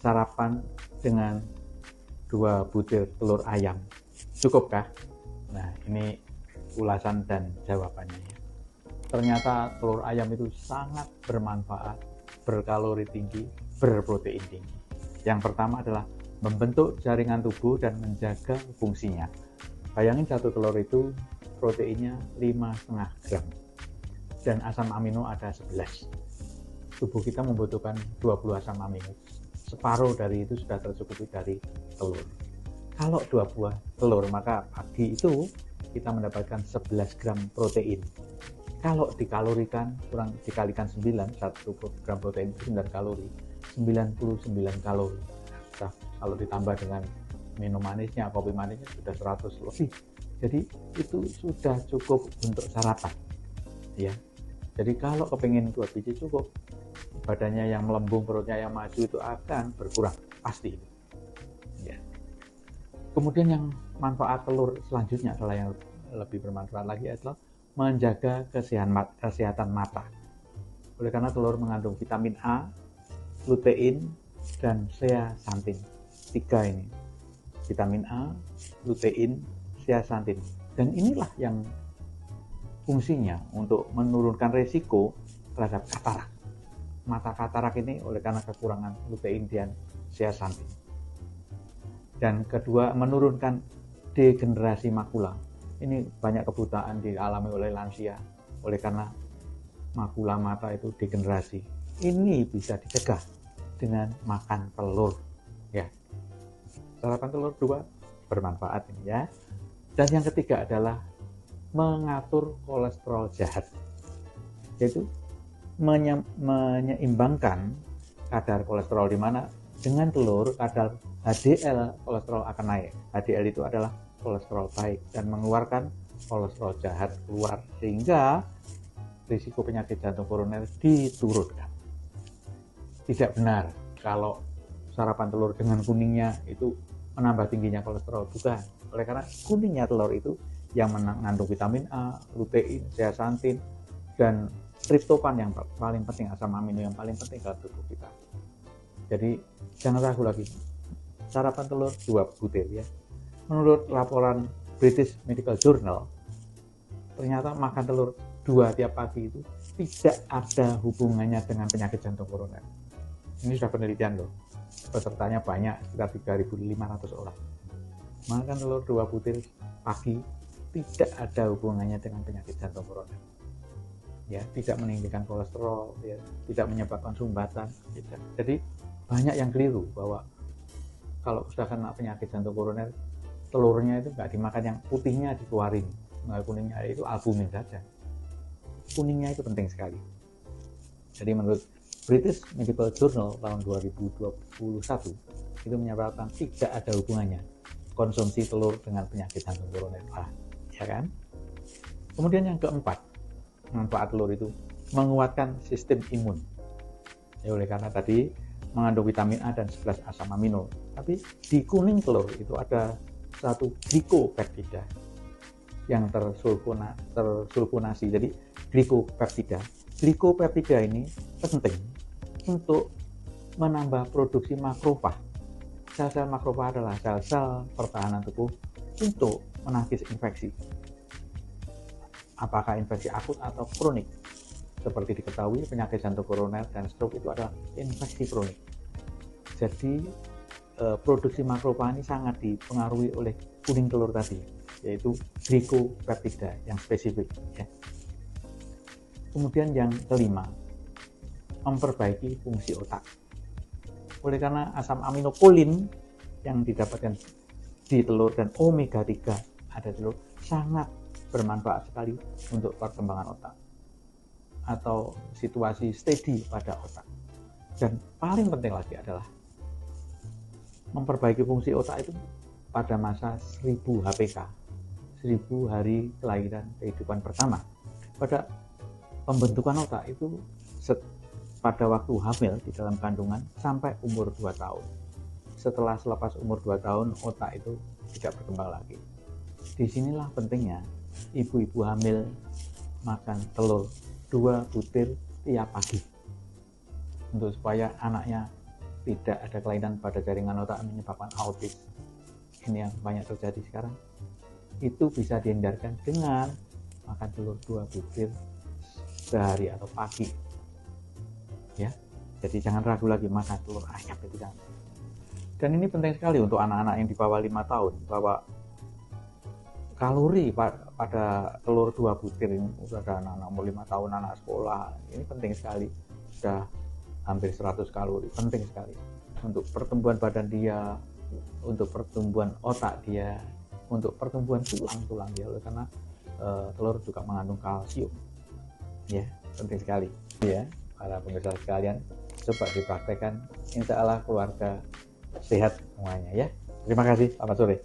sarapan dengan 2 butir telur ayam. Cukupkah? Nah, ini ulasan dan jawabannya ya. Ternyata telur ayam itu sangat bermanfaat, berkalori tinggi, berprotein tinggi. Yang pertama adalah membentuk jaringan tubuh dan menjaga fungsinya. Bayangin satu telur itu proteinnya 5,5 gram dan asam amino ada 11. Tubuh kita membutuhkan 20 asam amino. Separuh dari itu sudah tercukupi dari telur. Kalau 2 buah telur, maka pagi itu kita mendapatkan 11 gram protein. Kalau dikalorikan, kurang dikalikan 9, 1 gram protein itu 9 kalori, 99 kalori. Nah, kalau ditambah dengan minum manisnya, kopi manisnya sudah 100 lebih. Jadi itu sudah cukup untuk sarapan. Ya. Jadi kalau kepingin 2 biji cukup, badannya yang melembung, perutnya yang maju itu akan berkurang, pasti. Ya. Kemudian yang manfaat telur selanjutnya adalah yang lebih bermanfaat lagi adalah menjaga kesehatan mata. Oleh karena telur mengandung vitamin A, lutein, dan zeaxanthin. 3 ini. Vitamin A, lutein, zeaxanthin. Dan inilah yang fungsinya untuk menurunkan resiko terhadap katarak. Mata katarak ini oleh karena kekurangan lutein dan zeaxanthin. Dan kedua, menurunkan degenerasi makula. Ini banyak kebutaan dialami oleh lansia oleh karena makula mata itu degenerasi. Ini bisa dicegah dengan makan telur ya. Sarapan telur 2 bermanfaat ini ya. Dan yang ketiga adalah mengatur kolesterol jahat, yaitu menyeimbangkan kadar kolesterol, di mana dengan telur kadar HDL kolesterol akan naik. HDL itu adalah kolesterol baik dan mengeluarkan kolesterol jahat keluar, sehingga risiko penyakit jantung koroner diturunkan. Tidak benar kalau sarapan telur dengan kuningnya itu menambah tingginya kolesterol, bukan. Oleh karena kuningnya telur itu yang mengandung vitamin A, lutein, zeaxanthin, dan triptofan yang paling penting, asam amino yang paling penting dalam tubuh kita. Jadi jangan ragu lagi, sarapan telur 2 butir ya. Menurut laporan British Medical Journal, ternyata makan telur 2 tiap pagi itu tidak ada hubungannya dengan penyakit jantung koroner. Ini sudah penelitian loh, pesertanya banyak, sekitar 3.500 orang. Makan telur 2 butir pagi tidak ada hubungannya dengan penyakit jantung koroner. Ya, tidak meninggikan kolesterol, ya, tidak menyebabkan sumbatan. Tidak. Jadi banyak yang keliru bahwa kalau sudah kena penyakit jantung koroner, telurnya itu nggak dimakan, yang putihnya dikeluarin, nah, kuningnya itu albumin saja. Kuningnya itu penting sekali. Jadi menurut British Medical Journal tahun 2021 itu menyebabkan tidak ada hubungannya konsumsi telur dengan penyakit jantung koroner, ya kan? Kemudian yang keempat, manfaat telur itu menguatkan sistem imun. Ya, oleh karena tadi mengandung vitamin A dan 11 asam amino. Tapi di kuning telur itu ada satu glikopeptida yang tersulfonasi. Jadi glikopeptida. Glikopeptida ini penting untuk menambah produksi makrofag. Sel-sel makrofag adalah sel-sel pertahanan tubuh untuk menangkis infeksi. Apakah infeksi akut atau kronik? Seperti diketahui, penyakit jantung koroner dan stroke itu adalah infeksi kronik. Jadi produksi makrofag ini sangat dipengaruhi oleh kuning telur tadi, yaitu glikopeptida yang spesifik ya. Kemudian yang kelima, memperbaiki fungsi otak. Oleh karena asam amino kolin yang didapatkan di telur dan omega 3 ada telur sangat bermanfaat sekali untuk perkembangan otak atau situasi steady pada otak. Dan paling penting lagi adalah memperbaiki fungsi otak itu pada masa 1000 HPK, 1000 hari kelahiran kehidupan pertama. Pada pembentukan otak itu pada waktu hamil di dalam kandungan sampai umur 2 tahun. Setelah selepas umur 2 tahun, otak itu tidak berkembang lagi. Disinilah pentingnya ibu-ibu hamil makan telur 2 butir tiap pagi untuk supaya anaknya tidak ada kelainan pada jaringan otak menyebabkan autis, ini yang banyak terjadi sekarang, itu bisa dihindarkan dengan makan telur 2 butir sehari atau pagi ya. Jadi jangan ragu lagi, makan telur ayam itu jangan. Dan ini penting sekali untuk anak-anak yang di bawah 5 tahun, bahwa kalori pada telur 2 butir ini, sudah ada anak-anak umur 5 tahun, anak sekolah, ini penting sekali, sudah hampir 100 kalori, penting sekali untuk pertumbuhan badan dia, untuk pertumbuhan otak dia, untuk pertumbuhan tulang-tulang dia, karena telur juga mengandung kalsium ya, penting sekali ya. Para pemirsa sekalian, coba dipraktekkan, insya Allah keluarga sehat semuanya ya. Terima kasih, selamat sore.